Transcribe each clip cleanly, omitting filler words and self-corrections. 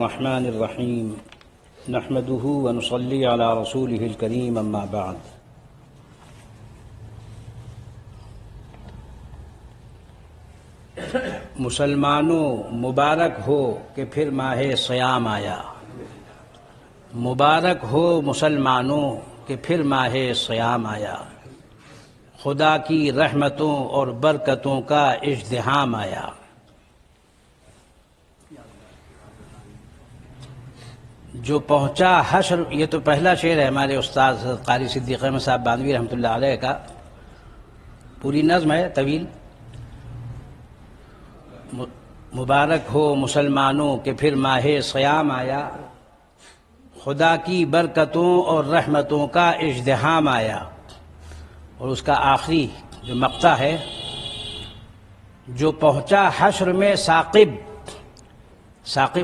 الرحمن الرحیم نحمده ونصلی علی رسوله الکریم اما بعد۔ مسلمانوں مبارک ہو کہ پھر ماہ صیام آیا، مبارک ہو مسلمانوں کہ پھر ماہ صیام آیا، خدا کی رحمتوں اور برکتوں کا ازدحام آیا۔ جو پہنچا حشر، یہ تو پہلا شعر ہے ہمارے استاد قاری صدیق احمد صاحب باندھوی رحمۃ اللہ علیہ کا، پوری نظم ہے طویل۔ مبارک ہو مسلمانوں کہ پھر ماہ صیام آیا، خدا کی برکتوں اور رحمتوں کا ازدحام آیا۔ اور اس کا آخری جو مقطع ہے، جو پہنچا حشر میں ثاقب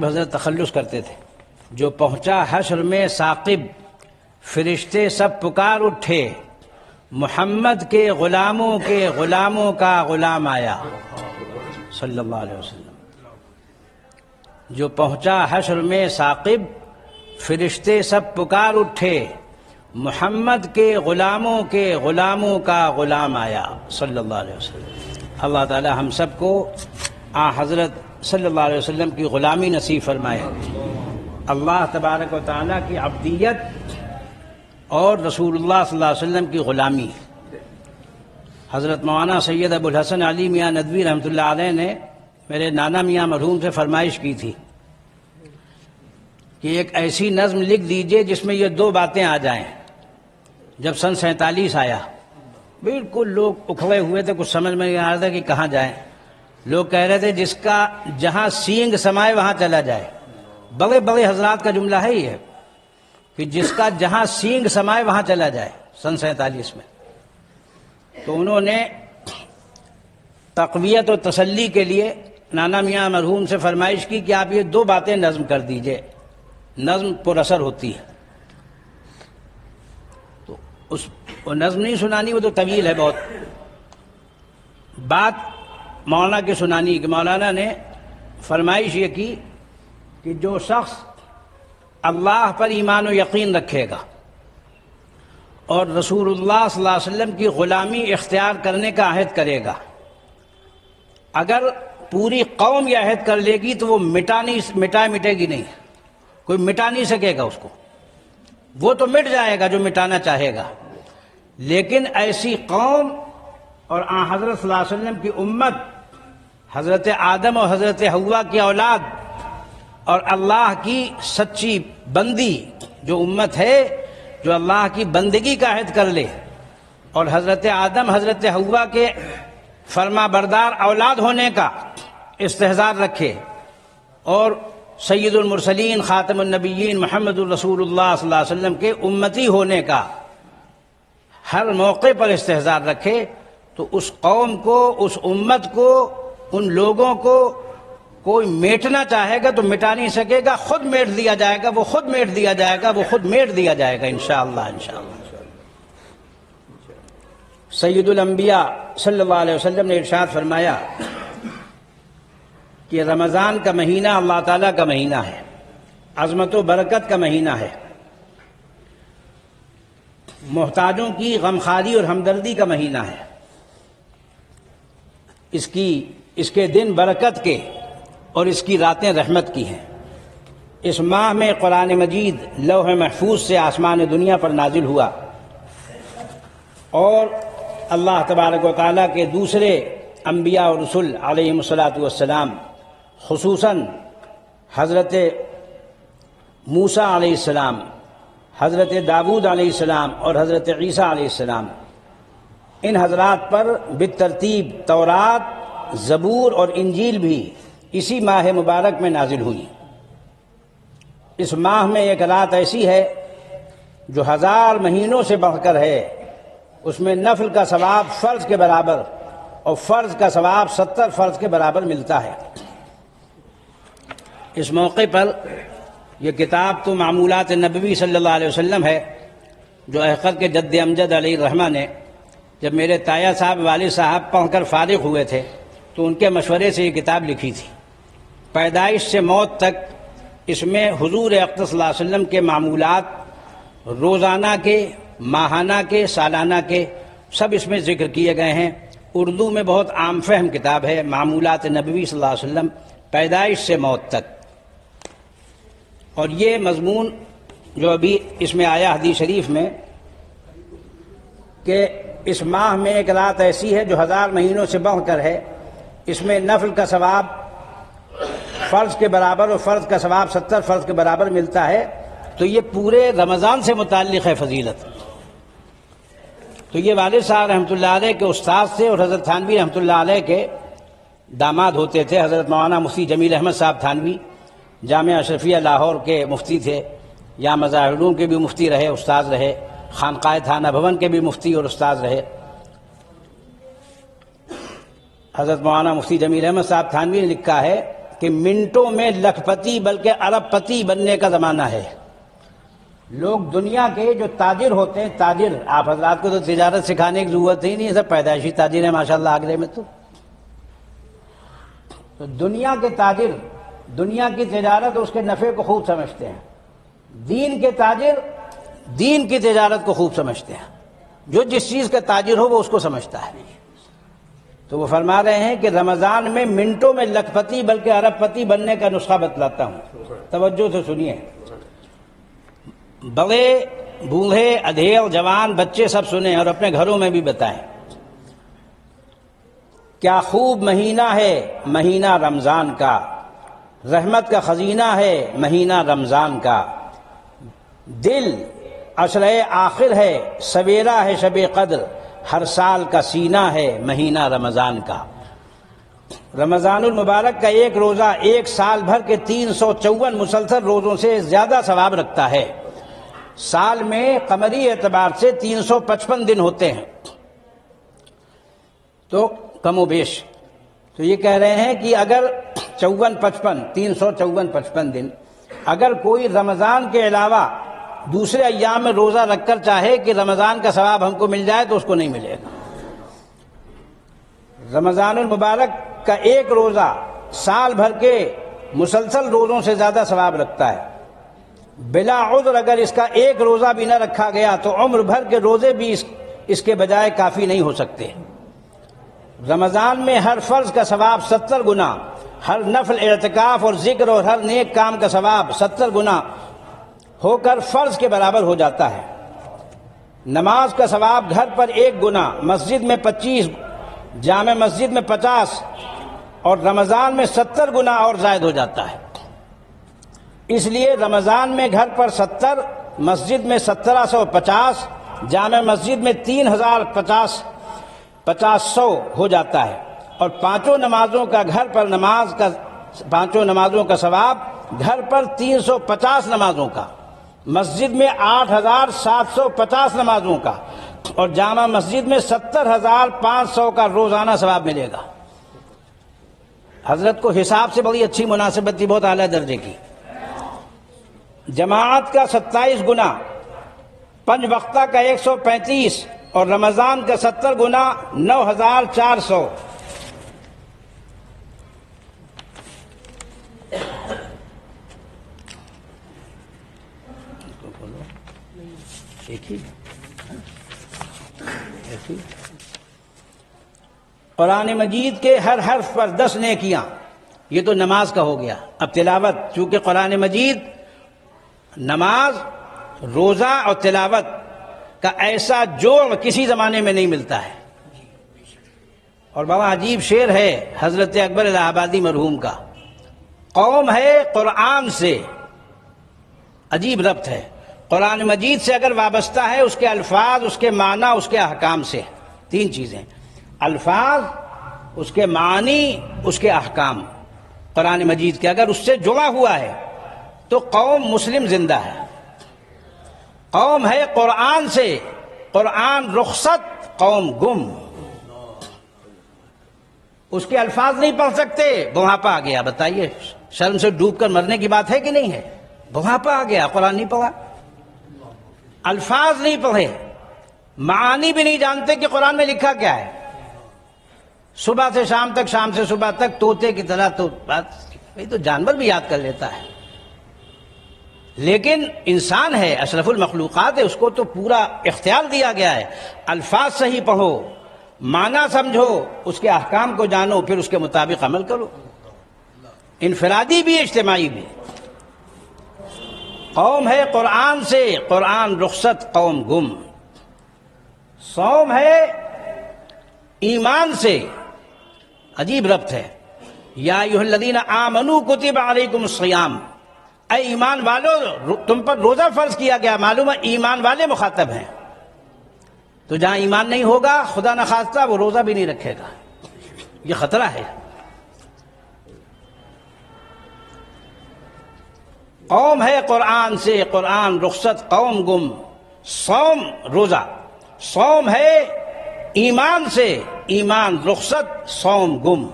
حضرت تخلص کرتے تھے، جو پہنچا حشر میں ثاقب، فرشتے سب پکار اٹھے، محمد کے غلاموں کا غلام آیا صلی اللہ علیہ وسلم۔ جو پہنچا حشر میں ثاقب، فرشتے سب پکار اٹھے، محمد کے غلاموں کا غلام آیا صلی اللہ علیہ وسلم۔ اللہ تعالی ہم سب کو حضرت صلی اللہ علیہ وسلم کی غلامی نصیب فرمائے۔ اللہ تبارک و تعالیٰ کی عبدیت اور رسول اللہ صلی اللہ علیہ وسلم کی غلامی۔ حضرت مولانا سید ابو الحسن علی میاں ندوی رحمۃ اللہ علیہ نے میرے نانا میاں مرحوم سے فرمائش کی تھی کہ ایک ایسی نظم لکھ دیجئے جس میں یہ دو باتیں آ جائیں۔ جب سن 47 آیا، بالکل لوگ اکھڑے ہوئے تھے، کچھ سمجھ میں نہیں آ رہا تھا کہ کہاں جائیں۔ لوگ کہہ رہے تھے جس کا جہاں سینگ سمائے وہاں چلا جائے۔ بڑے بڑے حضرات کا جملہ ہے یہ، کہ جس کا جہاں سینگ سمائے وہاں چلا جائے، سن 47 میں۔ تو انہوں نے تقویت و تسلی کے لیے نانا میاں مرحوم سے فرمائش کی کہ آپ یہ دو باتیں نظم کر دیجئے، نظم پر اثر ہوتی ہے۔ تو وہ نظم نہیں سنانی، وہ تو طویل ہے بہت۔ بات مولانا کی سنانی کہ مولانا نے فرمائش یہ کی کہ جو شخص اللہ پر ایمان و یقین رکھے گا اور رسول اللہ صلی اللہ علیہ وسلم کی غلامی اختیار کرنے کا عہد کرے گا، اگر پوری قوم یہ عہد کر لے گی تو وہ مٹے گی نہیں، کوئی مٹا نہیں سکے گا اس کو، وہ تو مٹ جائے گا جو مٹانا چاہے گا۔ لیکن ایسی قوم اور حضرت صلی اللہ علیہ وسلم کی امت، حضرت آدم اور حضرت حوا کی اولاد اور اللہ کی سچی بندی جو امت ہے، جو اللہ کی بندگی کا عہد کر لے اور حضرت آدم حضرت حوا کے فرما بردار اولاد ہونے کا استحضار رکھے اور سید المرسلین خاتم النبیین محمد الرسول اللہ صلی اللہ علیہ وسلم کے امتی ہونے کا ہر موقع پر استحضار رکھے، تو اس قوم کو، اس امت کو، ان لوگوں کو کوئی میٹنا چاہے گا تو مٹا نہیں سکے گا، خود میٹ دیا جائے گا، وہ خود میٹ دیا جائے گا، وہ خود میٹ دیا جائے گا انشاءاللہ۔ سید الانبیاء صلی اللہ علیہ وسلم نے ارشاد فرمایا کہ رمضان کا مہینہ اللہ تعالیٰ کا مہینہ ہے، عظمت و برکت کا مہینہ ہے، محتاجوں کی غمخواری اور ہمدردی کا مہینہ ہے، اس کے دن برکت کے اور اس کی راتیں رحمت کی ہیں۔ اس ماہ میں قرآن مجید لوح محفوظ سے آسمان دنیا پر نازل ہوا اور اللہ تبارک و تعالیٰ کے دوسرے انبیاء اور رسول علیہم الصلاۃ والسلام، خصوصاً حضرت موسیٰ علیہ السلام، حضرت داؤد علیہ السلام اور حضرت عیسیٰ علیہ السلام، ان حضرات پر بالترتیب تورات، زبور اور انجیل بھی اسی ماہ مبارک میں نازل ہوئی۔ اس ماہ میں ایک رات ایسی ہے جو 1000 مہینوں سے بڑھ کر ہے، اس میں نفل کا ثواب فرض کے برابر اور فرض کا ثواب 70 فرض کے برابر ملتا ہے۔ اس موقع پر یہ کتاب تو معمولات نبوی صلی اللہ علیہ وسلم ہے، جو احقر کے جد امجد علیہ الرحمہ نے جب میرے تایا صاحب والد صاحب پڑھ کر فارغ ہوئے تھے تو ان کے مشورے سے یہ کتاب لکھی تھی۔ پیدائش سے موت تک اس میں حضور اقدس صلی اللہ علیہ وسلم کے معمولات روزانہ کے، ماہانہ کے، سالانہ کے سب اس میں ذکر کیے گئے ہیں۔ اردو میں بہت عام فہم کتاب ہے، معمولات نبوی صلی اللہ علیہ وسلم پیدائش سے موت تک۔ اور یہ مضمون جو ابھی اس میں آیا حدیث شریف میں کہ اس ماہ میں ایک رات ایسی ہے جو 1000 مہینوں سے بڑھ کر ہے، اس میں نفل کا ثواب فرض کے برابر اور فرض کا ثواب 70 فرض کے برابر ملتا ہے، تو یہ پورے رمضان سے متعلق ہے فضیلت۔ تو یہ والد صاحب رحمۃ اللہ علیہ کے استاد سے اور حضرت تھانوی رحمۃ اللہ علیہ کے داماد ہوتے تھے۔ حضرت مولانا مفتی جمیل احمد صاحب تھانوی جامعہ اشرفیہ لاہور کے مفتی تھے، یہاں مظاہر علوم کے بھی مفتی رہے، استاد رہے، خانقاہ تھانہ بھون کے بھی مفتی اور استاد رہے۔ حضرت مولانا مفتی جمیل احمد صاحب تھانوی نے لکھا ہے کہ منٹوں میں لکھ پتی بلکہ ارب پتی بننے کا زمانہ ہے۔ لوگ دنیا کے جو تاجر ہوتے ہیں، تاجر، آپ حضرات کو تو تجارت سکھانے کی ضرورت ہی نہیں ہے، سب پیدائشی تاجر ہیں ماشاءاللہ آگرے میں۔ تو دنیا کے تاجر دنیا کی تجارت اس کے نفع کو خوب سمجھتے ہیں، دین کے تاجر دین کی تجارت کو خوب سمجھتے ہیں، جو جس چیز کا تاجر ہو وہ اس کو سمجھتا ہے۔ تو وہ فرما رہے ہیں کہ رمضان میں منٹوں میں لکھ پتی بلکہ ارب پتی بننے کا نسخہ بتلاتا ہوں، توجہ سے سنیے۔ بڑے، بوڑھے، ادھیڑ، جوان، بچے سب سنیں اور اپنے گھروں میں بھی بتائیں۔ کیا خوب مہینہ ہے مہینہ رمضان کا، رحمت کا خزینہ ہے مہینہ رمضان کا، دل عشرہ آخر ہے، سویرا ہے شب قدر، ہر سال کا سینہ ہے مہینہ رمضان کا۔ رمضان المبارک کا ایک روزہ ایک سال بھر کے 354 مسلسل روزوں سے زیادہ ثواب رکھتا ہے۔ سال میں قمری اعتبار سے 355 دن ہوتے ہیں، تو کم و بیش تو یہ کہہ رہے ہیں کہ اگر 354 دن اگر کوئی رمضان کے علاوہ دوسرے ایام میں روزہ رکھ کر چاہے کہ رمضان کا ثواب ہم کو مل جائے تو اس کو نہیں ملے گا۔ رمضان المبارک کا ایک روزہ سال بھر کے مسلسل روزوں سے زیادہ ثواب رکھتا ہے۔ بلا عذر اگر اس کا ایک روزہ بھی نہ رکھا گیا تو عمر بھر کے روزے بھی اس کے بجائے کافی نہیں ہو سکتے۔ رمضان میں ہر فرض کا ثواب 70 گنا، ہر نفل، اعتکاف اور ذکر اور ہر نیک کام کا ثواب 70 گنا ہو کر فرض کے برابر ہو جاتا ہے۔ نماز کا ثواب گھر پر 1 گنا، مسجد میں 25، جامع مسجد میں 50 اور رمضان میں 70 گنا اور زائد ہو جاتا ہے۔ اس لیے رمضان میں گھر پر 70، مسجد میں 1750، جامع مسجد میں 3050 500 ہو جاتا ہے، اور پانچوں نمازوں کا گھر پر پانچوں نمازوں کا ثواب گھر پر 350 نمازوں کا، مسجد میں 8750 نمازوں کا اور جامع مسجد میں 70500 کا روزانہ ثواب ملے گا۔ حضرت کو حساب سے بڑی اچھی مناسبت تھی، بہت اعلیٰ درجے کی۔ جماعت کا 27 گنا، 5 وقتہ کا 135 اور رمضان کا 70 گنا 9400۔ قرآن مجید کے ہر حرف پر 10 نیکیاں، یہ تو نماز کا ہو گیا۔ اب تلاوت، چونکہ قرآن مجید، نماز، روزہ اور تلاوت کا ایسا جوڑ کسی زمانے میں نہیں ملتا ہے۔ اور بڑا عجیب شعر ہے حضرت اکبر الہ آبادی مرحوم کا، قوم ہے قرآن سے، عجیب ربط ہے، قرآن مجید سے اگر وابستہ ہے، اس کے الفاظ، اس کے معنی، اس کے احکام سے۔ 3 چیزیں، الفاظ، اس کے معنی، اس کے احکام، قرآن مجید کے اگر اس سے جڑا ہوا ہے تو قوم مسلم زندہ ہے۔ قوم ہے قرآن سے، قرآن رخصت، قوم گم۔ اس کے الفاظ نہیں پڑھ سکتے، بڑھاپا آ گیا، بتائیے شرم سے ڈوب کر مرنے کی بات ہے کہ نہیں ہے؟ بڑھاپا آ گیا، قرآن نہیں پڑھا، الفاظ نہیں پڑھے، معانی بھی نہیں جانتے کہ قرآن میں لکھا کیا ہے۔ صبح سے شام تک، شام سے صبح تک طوطے کی طرح تو بات، یہ تو جانور بھی یاد کر لیتا ہے۔ لیکن انسان ہے، اشرف المخلوقات ہے، اس کو تو پورا اختیار دیا گیا ہے، الفاظ صحیح پڑھو، معنی سمجھو، اس کے احکام کو جانو، پھر اس کے مطابق عمل کرو، انفرادی بھی اجتماعی بھی۔ قوم ہے قرآن سے، قرآن رخصت قوم گم، صوم ہے ایمان سے، عجیب ربط ہے، یا ایھا الذین آمنوا کتب علیکم الصیام، اے ایمان والو تم پر روزہ فرض کیا گیا، معلوم ہے ایمان والے مخاطب ہیں، تو جہاں ایمان نہیں ہوگا خدا نخواستہ وہ روزہ بھی نہیں رکھے گا، یہ خطرہ ہے۔ قوم ہے قرآن سے، قرآن رخصت قوم گم، صوم روزہ، صوم ہے ایمان سے، ایمان رخصت صوم گم۔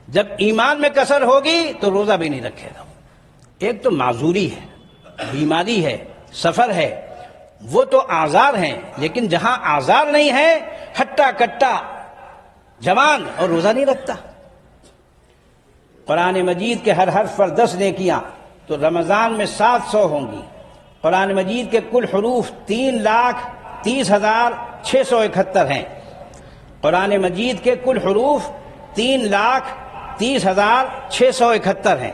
جب ایمان میں کسر ہوگی تو روزہ بھی نہیں رکھے گا۔ ایک تو معذوری ہے، بیماری ہے، سفر ہے، وہ تو اعذار ہیں، لیکن جہاں اعذار نہیں ہے، ہٹا کٹا جوان اور روزہ نہیں رکھتا۔ قرآن مجید کے ہر حرف پر 10 نیکیاں، تو رمضان میں 700 ہوں گی۔ قرآن مجید کے کل حروف 3,30,671 ہیں۔ قرآن مجید کے کل حروف 3,30,671 ہیں۔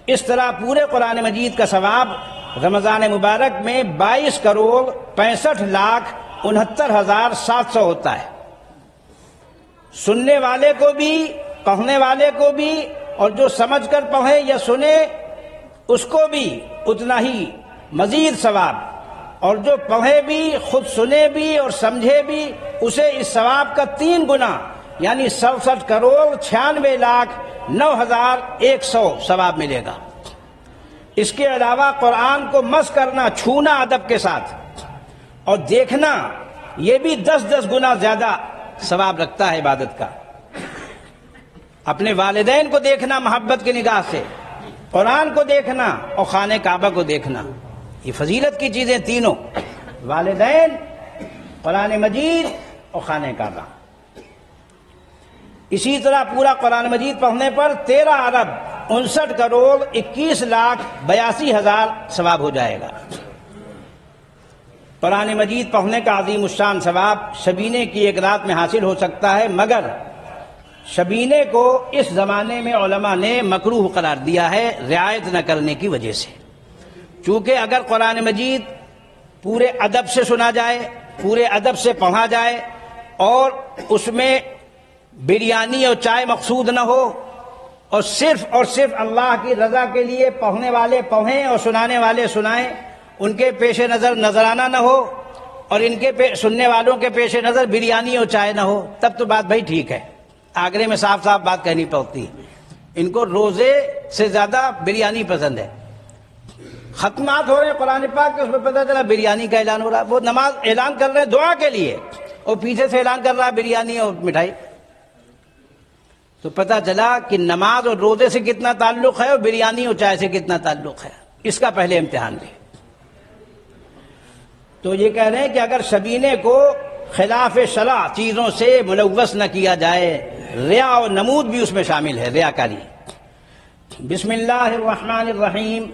اس طرح پورے قرآن مجید کا ثواب رمضان مبارک میں 22,65,69,700 ہوتا ہے۔ سننے والے کو بھی، پڑھنے والے کو بھی، اور جو سمجھ کر پڑھے یا سنے اس کو بھی اتنا ہی مزید ثواب، اور جو پڑھے بھی، خود سنے بھی اور سمجھے بھی، اسے اس ثواب کا 3 گنا، یعنی 67,96,09,100 ثواب ملے گا۔ اس کے علاوہ قرآن کو مس کرنا، چھونا ادب کے ساتھ اور دیکھنا، یہ بھی 10 گنا زیادہ ثواب رکھتا ہے عبادت کا۔ اپنے والدین کو دیکھنا محبت کی نگاہ سے، قرآن کو دیکھنا اور خانہ کعبہ کو دیکھنا، یہ فضیلت کی چیزیں تینوں، والدین، قرآن مجید اور خانہ کعبہ۔ اسی طرح پورا قرآن مجید پڑھنے پر 13,59,21,82,000 ثواب ہو جائے گا۔ قرآن مجید پڑھنے کا عظیم الشان ثواب شبینے کی ایک رات میں حاصل ہو سکتا ہے، مگر شبینے کو اس زمانے میں علماء نے مکروہ قرار دیا ہے رعایت نہ کرنے کی وجہ سے، چونکہ اگر قرآن مجید پورے ادب سے سنا جائے، پورے ادب سے پڑھا جائے، اور اس میں بریانی اور چائے مقصود نہ ہو، اور صرف اللہ کی رضا کے لیے پڑھنے والے پڑھیں اور سنانے والے سنائیں، ان کے پیش نظر نذرانہ نہ ہو، اور ان کے سننے والوں کے پیش نظر بریانی اور چائے نہ ہو، تب تو بات بھائی ٹھیک ہے، آگرے میں صاف بات کہنی پڑتی۔ ان کو روزے سے زیادہ بریانی پسند ہے۔ ختمات ہو رہے ہیں قرآن پاک کے، اس میں پتہ چلا بریانی کا اعلان ہو رہا ہے، وہ نماز اعلان کر رہے ہیں دعا کے لیے، اور پیچھے سے اعلان کر رہا ہے بریانی اور مٹھائی، تو پتہ چلا کہ نماز اور روزے سے کتنا تعلق ہے اور بریانی اور چائے سے کتنا تعلق ہے۔ اس کا پہلے امتحان لیں۔ تو یہ کہہ رہے ہیں کہ اگر شبینے کو خلاف شرع چیزوں سے ملوث نہ کیا جائے، ریا اور نمود بھی اس میں شامل ہے، ریاکاری۔ بسم اللہ الرحمن الرحیم،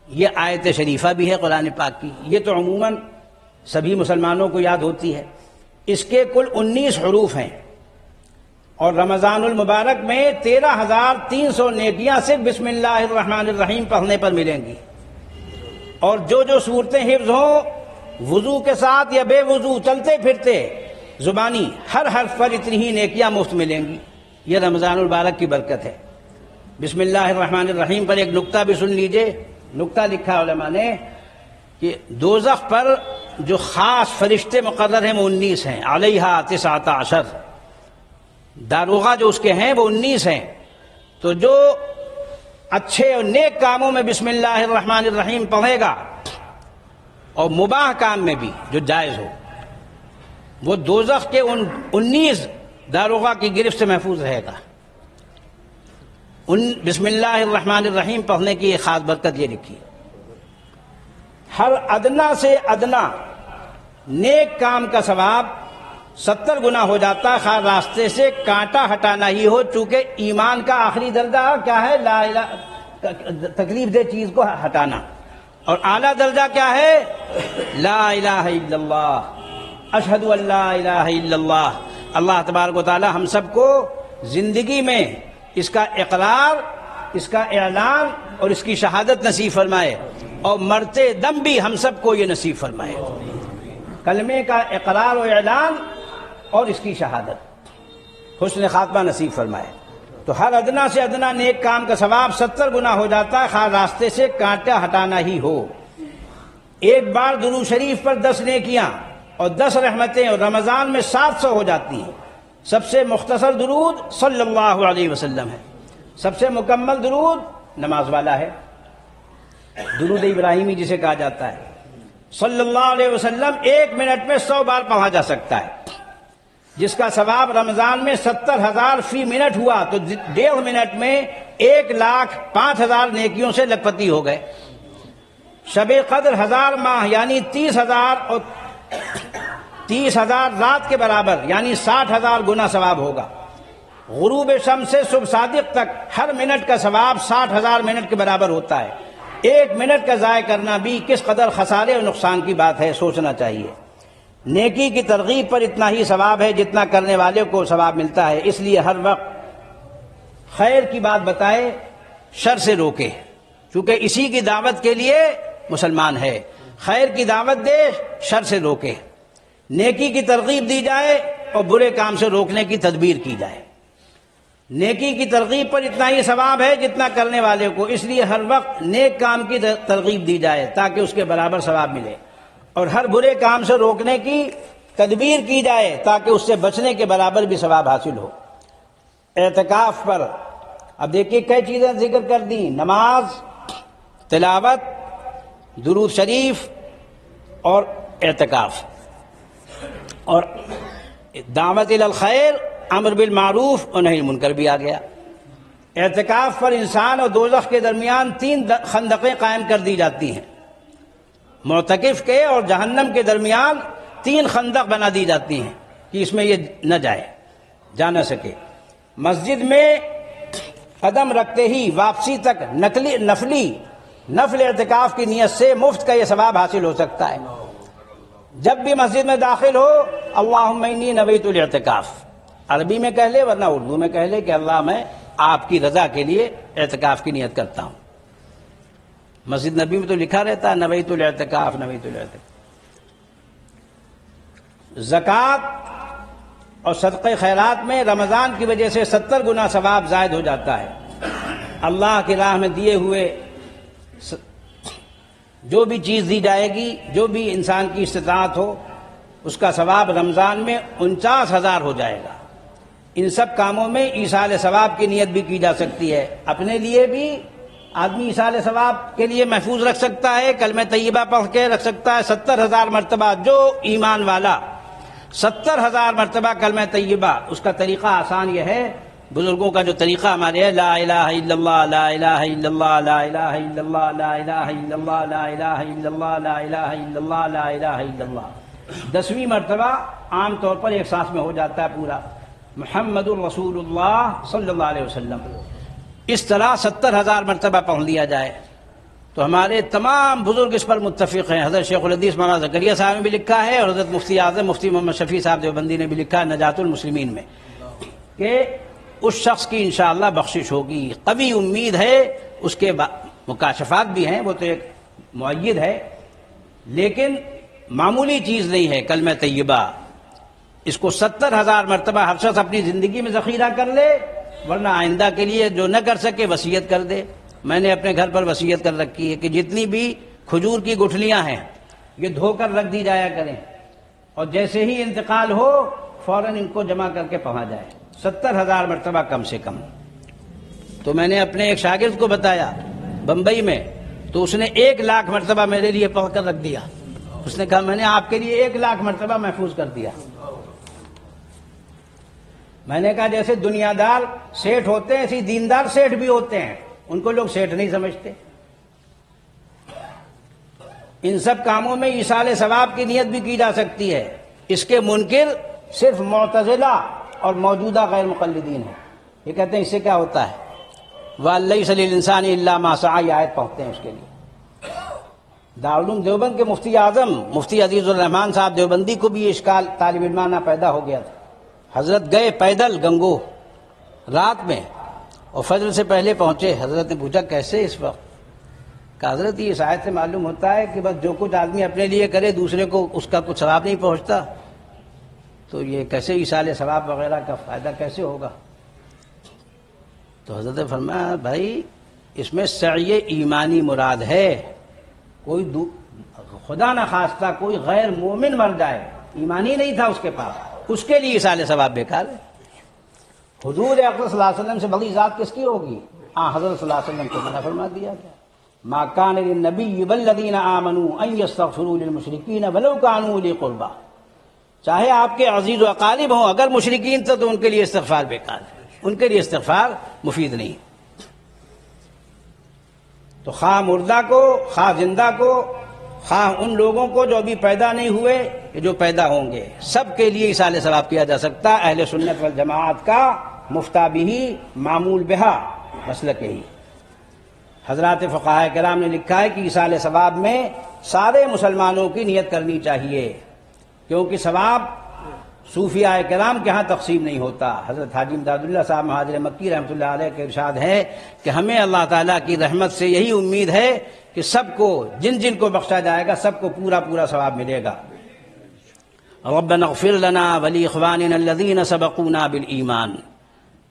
یہ آیت شریفہ بھی ہے قرآن پاک کی، یہ تو عموماً سبھی مسلمانوں کو یاد ہوتی ہے۔ اس کے کل 19 حروف ہیں، اور رمضان المبارک میں 13,300 نیکیاں صرف بسم اللہ الرحمن الرحیم پڑھنے پر ملیں گی، اور جو صورتیں حفظ ہوں، وضو کے ساتھ یا بے وضو، چلتے پھرتے، زبانی، ہر حرف پر اتنی ہی نیکیاں مفت ملیں گی۔ یہ رمضان المبارک کی برکت ہے۔ بسم اللہ الرحمن الرحیم پر ایک نکتہ بھی سن لیجئے۔ نکتہ لکھا علماء نے کہ دوزخ پر جو خاص فرشتے مقرر ہیں وہ 19 ہیں، علیہا 19، داروغہ جو اس کے ہیں وہ 19 ہیں۔ تو جو اچھے اور نیک کاموں میں بسم اللہ الرحمن الرحیم پڑھے گا، اور مباح کام میں بھی جو جائز ہو، وہ دوزخ کے ان 19 داروغہ کی گرفت سے محفوظ رہے گا۔ بسم اللہ الرحمن الرحیم پڑھنے کی ایک خاص برکت یہ لکھی، ہر ادنا سے ادنا نیک کام کا ثواب 70 گنا ہو جاتا ہے، خواہ راستے سے کانٹا ہٹانا ہی ہو، چونکہ ایمان کا آخری درجہ کیا ہے؟ تکلیف دہ چیز کو ہٹانا. اور اعلیٰ درجہ کیا ہے؟ لا الہ الا اللہ، اشہد ان لا الہ الا اللہ. اللہ تبارک و تعالی ہم سب کو زندگی میں اس کا اقرار، اس کا اعلان اور اس کی شہادت نصیب فرمائے، اور مرتے دم بھی ہم سب کو یہ نصیب فرمائے، کلمے کا اقرار و اعلان اور اس کی شہادت، حسن خاتمہ نصیب فرمائے. تو ہر ادنا سے ادنا نیک کام کا ثواب 70 گنا ہو جاتا ہے، خواہ راستے سے کانٹا ہٹانا ہی ہو. ایک بار درود شریف پر 10 نیکیاں اور 10 رحمتیں، اور رمضان میں 700 ہو جاتی ہیں. سب سے مختصر درود صلی اللہ علیہ وسلم ہے، سب سے مکمل درود نماز والا ہے، درود ابراہیمی جسے کہا جاتا ہے. صلی اللہ علیہ وسلم 1 منٹ میں 100 بار پڑھا جا سکتا ہے، جس کا ثواب رمضان میں 70,000 فی منٹ ہوا تو 1.5 منٹ میں 1,05,000 نیکیوں سے لکھپتی ہو گئے. شب قدر 1000 ماہ یعنی 30,000 اور 30,000 رات کے برابر یعنی 60,000 گنا ثواب ہوگا. غروب شمس سے صبح صادق تک ہر منٹ کا ثواب 60,000 منٹ کے برابر ہوتا ہے. 1 منٹ کا ضائع کرنا بھی کس قدر خسارے اور نقصان کی بات ہے، سوچنا چاہیے. نیکی کی ترغیب پر اتنا ہی ثواب ہے جتنا کرنے والے کو ثواب ملتا ہے. اس لیے ہر وقت خیر کی بات بتائے، شر سے روکے، چونکہ اسی کی دعوت کے لیے مسلمان ہے. خیر کی دعوت دے، شر سے روکے، نیکی کی ترغیب دی جائے اور برے کام سے روکنے کی تدبیر کی جائے. نیکی کی ترغیب پر اتنا ہی ثواب ہے جتنا کرنے والے کو، اس لیے ہر وقت نیک کام کی ترغیب دی جائے تاکہ اس کے برابر ثواب ملے، اور ہر برے کام سے روکنے کی تدبیر کی جائے تاکہ اس سے بچنے کے برابر بھی ثواب حاصل ہو. اعتکاف پر اب دیکھیے کئی چیزیں ذکر کر دی: نماز، تلاوت، درود شریف اور اعتکاف، اور دعوت الی الخیر، امر بالمعروف اور نہی المنکر بھی آ گیا. اعتکاف پر انسان اور دوزخ کے درمیان 3 خندقیں قائم کر دی جاتی ہیں. معتکف کے اور جہنم کے درمیان 3 خندق بنا دی جاتی ہیں کہ اس میں یہ نہ جائے، جا نہ سکے. مسجد میں قدم رکھتے ہی واپسی تک نفل اعتکاف کی نیت سے مفت کا یہ ثواب حاصل ہو سکتا ہے. جب بھی مسجد میں داخل ہو اللہم انی نویت الاعتکاف عربی میں کہہ لے ورنہ اردو میں کہہ لے کہ اللہ میں آپ کی رضا کے لیے اعتکاف کی نیت کرتا ہوں. مسجد نبی میں تو لکھا رہتا ہے نویت الاعتکاف، نویت الاعتکاف. زکوٰۃ اور صدقہ خیرات میں رمضان کی وجہ سے 70 گنا ثواب زائد ہو جاتا ہے. اللہ کی راہ میں دیے ہوئے جو بھی چیز دی جائے گی، جو بھی انسان کی استطاعت ہو، اس کا ثواب رمضان میں 49,000 ہو جائے گا. ان سب کاموں میں ایصال ثواب کی نیت بھی کی جا سکتی ہے. اپنے لیے بھی آدمی ایصال ثواب کے لیے محفوظ رکھ سکتا ہے، کلمہ طیبہ پڑھ کے رکھ سکتا ہے 70,000 مرتبہ. جو ایمان والا 70,000 مرتبہ کلمہ طیبہ، اس کا طریقہ آسان یہ ہے، بزرگوں کا جو طریقہ ہمارے ہے، لا الہ الا اللہ، لا الہ الا اللہ، لا الہ الا اللہ، لا الہ الا اللہ، لا الہ الا اللہ، لا الہ الا اللہ، لا الہ الا اللہ. 10ویں مرتبہ عام طور پر ایک سانس میں ہو جاتا ہے پورا، محمد الرسول اللہ صلی اللہ علیہ وسلم. اس طرح 70,000 مرتبہ پڑھ لیا جائے تو ہمارے تمام بزرگ اس پر متفق ہیں. حضرت شیخ الحدیث مولانا زکریا صاحب نے بھی لکھا ہے، اور حضرت مفتی اعظم مفتی محمد شفیع صاحب دیوبندی نے بھی لکھا ہے نجات المسلمین میں، کہ اس شخص کی انشاءاللہ بخشش ہوگی. قوی امید ہے. اس کے مکاشفات بھی ہیں، وہ تو ایک مؤید ہے، لیکن معمولی چیز نہیں ہے کلمہ طیبہ. اس کو 70,000 مرتبہ ہر شخص اپنی زندگی میں ذخیرہ کر لے، ورنہ آئندہ کے لیے جو نہ کر سکے وصیت کر دے. میں نے اپنے گھر پر وصیت کر رکھی ہے کہ جتنی بھی کھجور کی گٹھلیاں ہیں یہ دھو کر رکھ دی جایا کریں، اور جیسے ہی انتقال ہو فوراً ان کو جمع کر کے پڑھا جائے 70,000 مرتبہ کم سے کم. تو میں نے اپنے ایک شاگرد کو بتایا بمبئی میں، تو اس نے 1,00,000 مرتبہ میرے لیے پڑھ کر رکھ دیا. اس نے کہا میں نے آپ کے لیے 1,00,000 مرتبہ محفوظ کر دیا. میں نے کہا جیسے دنیا دار سیٹھ ہوتے ہیں ایسے دیندار سیٹھ بھی ہوتے ہیں، ان کو لوگ سیٹھ نہیں سمجھتے. ان سب کاموں میں ایصال ثواب کی نیت بھی کی جا سکتی ہے. اس کے منکر صرف معتزلہ اور موجودہ غیر مقلدین ہیں. یہ کہتے ہیں اس سے کیا ہوتا ہے؟ وَلَيْسَ لِلْإِنسَانِ إِلَّا مَا سَعَىٰ، یہ آیت پڑھتے ہیں اس کے لیے۔ دارالعلوم دیوبند کے مفتی اعظم مفتی عزیز الرحمان صاحب دیوبندی کو بھی یہ اشکال طالب علمانہ پیدا ہو گیا تھا۔ حضرت گئے پیدل گنگو رات میں اور فجر سے پہلے پہنچے۔ حضرت نے پوچھا کیسے اس وقت؟ کہ حضرت یہ اس آیت سے معلوم ہوتا ہے کہ بس جو کچھ آدمی اپنے لیے کرے دوسرے کو اس کا کچھ ثواب نہیں پہنچتا، تو یہ کیسے ایصال ثواب وغیرہ کا فائدہ کیسے ہوگا؟ تو حضرت نے فرمایا بھائی اس میں سعی ایمانی مراد ہے۔ کوئی خدا نہ خواستہ کوئی غیر مومن مر جائے، ایمانی نہیں تھا اس کے پاس، اس کے لیے ایصال ثواب بیکار ہے۔ حضور اکرم صلی اللہ علیہ وسلم سے بڑی ذات کس کی ہوگی؟ حضرت صلی اللہ علیہ وسلم کو منع فرما دیا گیا، ما کان للنبی والذین آمنوا ان یستغفروا للمشرکین ولو کانوا اولی قربی، چاہے آپ کے عزیز و اقارب ہوں اگر مشرکین تو ان کے لیے استغفار بیکار ہے، ان کے لیے استغفار مفید نہیں۔ تو خواہ مردہ کو، خواہ زندہ کو، خواہ ان لوگوں کو جو ابھی پیدا نہیں ہوئے کہ جو پیدا ہوں گے، سب کے لیے ایصال ثواب کیا جا سکتا۔ اہل سنت والجماعت کا مفتہ بہ معمول بہا مسلک یہی۔ حضرات فقہاء کرام نے لکھا ہے کہ ایصال ثواب میں سارے مسلمانوں کی نیت کرنی چاہیے، کیونکہ ثواب صوفیاء کرام کے ہاں تقسیم نہیں ہوتا۔ حضرت حاجی امداد اللہ صاحب مہاجر مکی رحمۃ اللہ علیہ کے ارشاد ہے کہ ہمیں اللہ تعالیٰ کی رحمت سے یہی امید ہے کہ سب کو جن جن کو بخشا جائے گا سب کو پورا پورا ثواب ملے گا۔ ربنا اغفر لنا ولاخواننا الذین سبقونا بالایمان،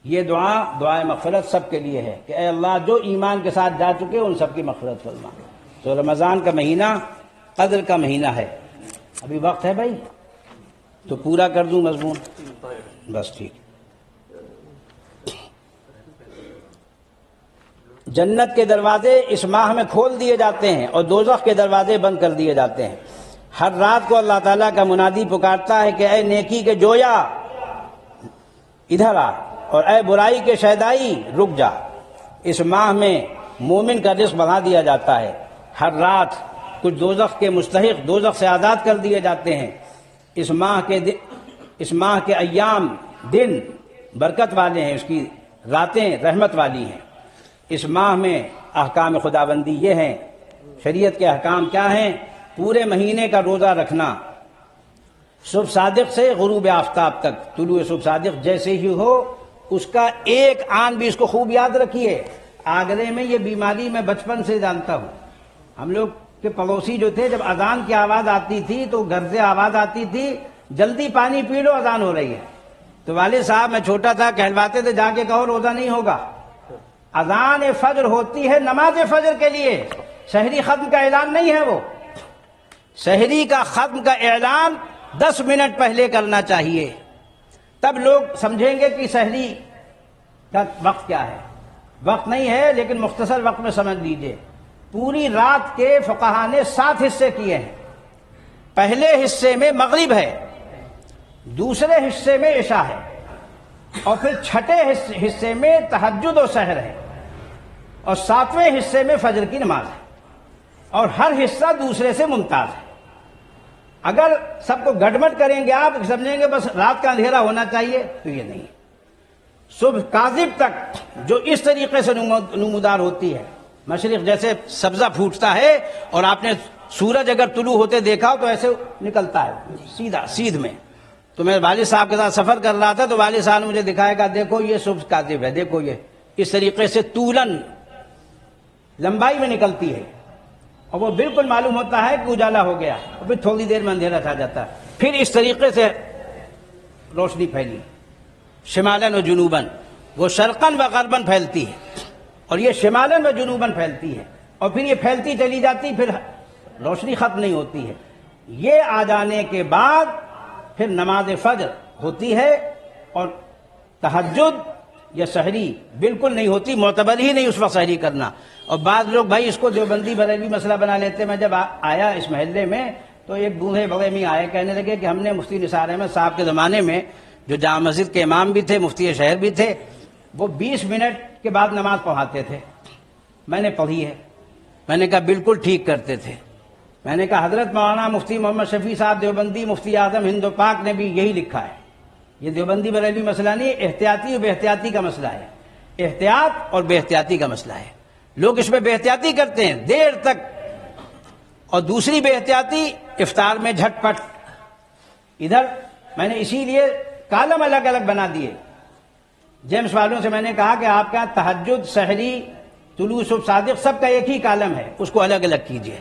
یہ دعائے مغفرت سب کے لیے ہے کہ اے اللہ جو ایمان کے ساتھ جا چکے ان سب کی مغفرت فرما۔ تو رمضان کا مہینہ قدر کا مہینہ ہے، ابھی وقت ہے بھائی تو پورا کر دوں مضمون؟ بس ٹھیک۔ جنت کے دروازے اس ماہ میں کھول دیے جاتے ہیں اور دوزخ کے دروازے بند کر دیے جاتے ہیں۔ ہر رات کو اللہ تعالیٰ کا منادی پکارتا ہے کہ اے نیکی کے جویا ادھر آ، اور اے برائی کے شیدائی رک جا۔ اس ماہ میں مومن کا رزق بڑھا دیا جاتا ہے۔ ہر رات کچھ دوزخ کے مستحق دوزخ سے آزاد کر دیے جاتے ہیں۔ اس ماہ کے ایام دن برکت والے ہیں، اس کی راتیں رحمت والی ہیں۔ اس ماہ میں احکام خداوندی یہ ہیں، شریعت کے احکام کیا ہیں؟ پورے مہینے کا روزہ رکھنا، صبح صادق سے غروب آفتاب تک، طلوع صبح صادق جیسے ہی ہو اس کا ایک آن بھی اس کو خوب یاد رکھیے۔ آگرے میں یہ بیماری میں بچپن سے جانتا ہوں، ہم لوگ کہ پڑوسی جو تھے جب اذان کی آواز آتی تھی تو گھر سے آواز آتی تھی جلدی پانی پی لو اذان ہو رہی ہے، تو والد صاحب میں چھوٹا تھا کہلواتے تھے جا کے کہو روزہ نہیں ہوگا۔ اذان فجر ہوتی ہے نماز فجر کے لیے، سحری ختم کا اعلان نہیں ہے، وہ سحری کا ختم کا اعلان 10 منٹ پہلے کرنا چاہیے، تب لوگ سمجھیں گے کہ سحری کا وقت کیا ہے۔ وقت نہیں ہے لیکن مختصر وقت میں سمجھ لیجئے، پوری رات کے فقہاء نے 7 حصے کیے ہیں۔ پہلے حصے میں مغرب ہے، دوسرے حصے میں عشاء ہے، اور پھر چھٹے حصے میں تہجد و سحر ہے، اور 7ویں حصے میں فجر کی نماز ہے، اور ہر حصہ دوسرے سے ممتاز ہے۔ اگر سب کو گڑبڑ کریں گے آپ سمجھیں گے بس رات کا اندھیرا ہونا چاہیے، تو یہ نہیں۔ صبح کاذب تک جو اس طریقے سے نمودار ہوتی ہے، مشرق جیسے سبزہ پھوٹتا ہے اور آپ نے سورج اگر طلوع ہوتے دیکھا تو ایسے نکلتا ہے سیدھا سیدھ میں۔ تو میں والد صاحب کے ساتھ سفر کر رہا تھا تو والد صاحب نے مجھے دکھایا کہ دیکھو یہ صبح کاذب ہے، دیکھو یہ اس طریقے سے طولن لمبائی میں نکلتی ہے، اور وہ بالکل معلوم ہوتا ہے کہ اجالا ہو گیا، اور پھر تھوڑی دیر میں اندھیرا چھا جاتا ہے، پھر اس طریقے سے روشنی پھیلی شمالن و جنوبن، وہ شرقن و غربن پھیلتی ہے، اور یہ شمالن و جنوبن پھیلتی ہے، اور پھر یہ پھیلتی چلی جاتی، پھر روشنی ختم نہیں ہوتی ہے۔ یہ آ جانے کے بعد پھر نماز فجر ہوتی ہے، اور تہجد یا سحری بالکل نہیں ہوتی، معتبر ہی نہیں اس وقت سحری کرنا۔ اور بعض لوگ بھائی اس کو دیوبندی بریلوی مسئلہ بنا لیتے۔ میں جب آیا اس محلے میں تو ایک بوڑھے بڑے میں آئے، کہنے لگے کہ ہم نے مفتی نثار احمد صاحب کے زمانے میں جو جامع مسجد کے امام بھی تھے، مفتی شہر بھی تھے، وہ 20 منٹ کے بعد نماز پڑھاتے تھے۔ میں نے پڑھی ہے، میں نے کہا بالکل ٹھیک کرتے تھے۔ میں نے کہا حضرت مولانا مفتی محمد شفیع صاحب دیوبندی مفتی اعظم ہند و پاک نے بھی یہی لکھا ہے۔ یہ دیوبندی بریلوی مسئلہ نہیں، احتیاطی و بے احتیاطی کا مسئلہ ہے۔ احتیاط اور بے احتیاطی کا مسئلہ ہے. لوگ اس میں بے احتیاطی کرتے ہیں دیر تک، اور دوسری بے احتیاطی افطار میں جھٹ پٹ. ادھر میں نے اسی لیے کالم الگ الگ بنا دیے. جیمس والوں سے میں نے کہا کہ آپ کا تہجد، سحری، طلوع صبح صادق سب کا ایک ہی کالم ہے، اس کو الگ الگ کیجیے.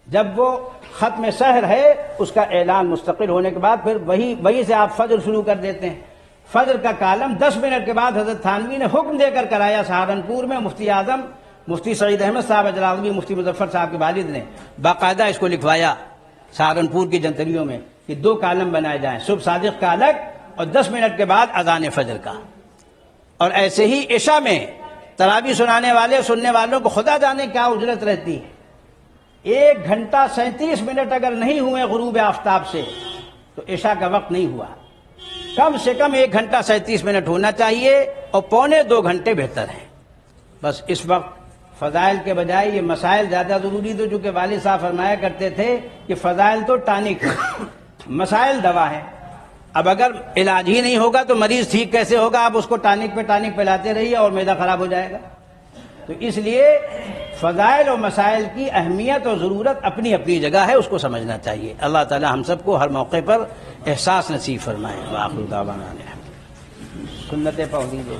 جب وہ ختم سحر ہے اس کا اعلان مستقل ہونے کے بعد پھر وہی سے آپ فجر شروع کر دیتے ہیں. فجر کا کالم 10 منٹ کے بعد حضرت تھانوی نے حکم دے کر کرایا سہارنپور میں. مفتی اعظم مفتی سعید احمد صاحب جلالگوی، مفتی مظفر صاحب کے والد نے باقاعدہ اس کو لکھوایا سہارنپور کی جنتریوں میں کہ 2 کالم بنائے جائیں، صبح صادق کا الگ اور 10 منٹ کے بعد اذان فجر کا. اور ایسے ہی عشاء میں تراویح سننے والوں کو خدا جانے کیا اجرت رہتی ہے. 1 گھنٹہ 37 منٹ اگر نہیں ہوئے غروب آفتاب سے تو عشاء کا وقت نہیں ہوا. کم سے کم 1 گھنٹہ 37 منٹ ہونا چاہیے اور 1.25 گھنٹے بہتر ہیں. بس اس وقت فضائل کے بجائے یہ مسائل زیادہ ضروری تھے، چونکہ والد صاحب فرمایا کرتے تھے کہ فضائل تو ٹانک ہے، مسائل دوا ہے. اب اگر علاج ہی نہیں ہوگا تو مریض ٹھیک کیسے ہوگا؟ آپ اس کو ٹانک پہ ٹانک پلاتے رہیے اور معدہ خراب ہو جائے گا. تو اس لیے فضائل اور مسائل کی اہمیت اور ضرورت اپنی اپنی جگہ ہے، اس کو سمجھنا چاہیے. اللہ تعالی ہم سب کو ہر موقع پر احساس نصیب فرمائے. وآخر دعوانا سنتیں پڑھ دیجیے.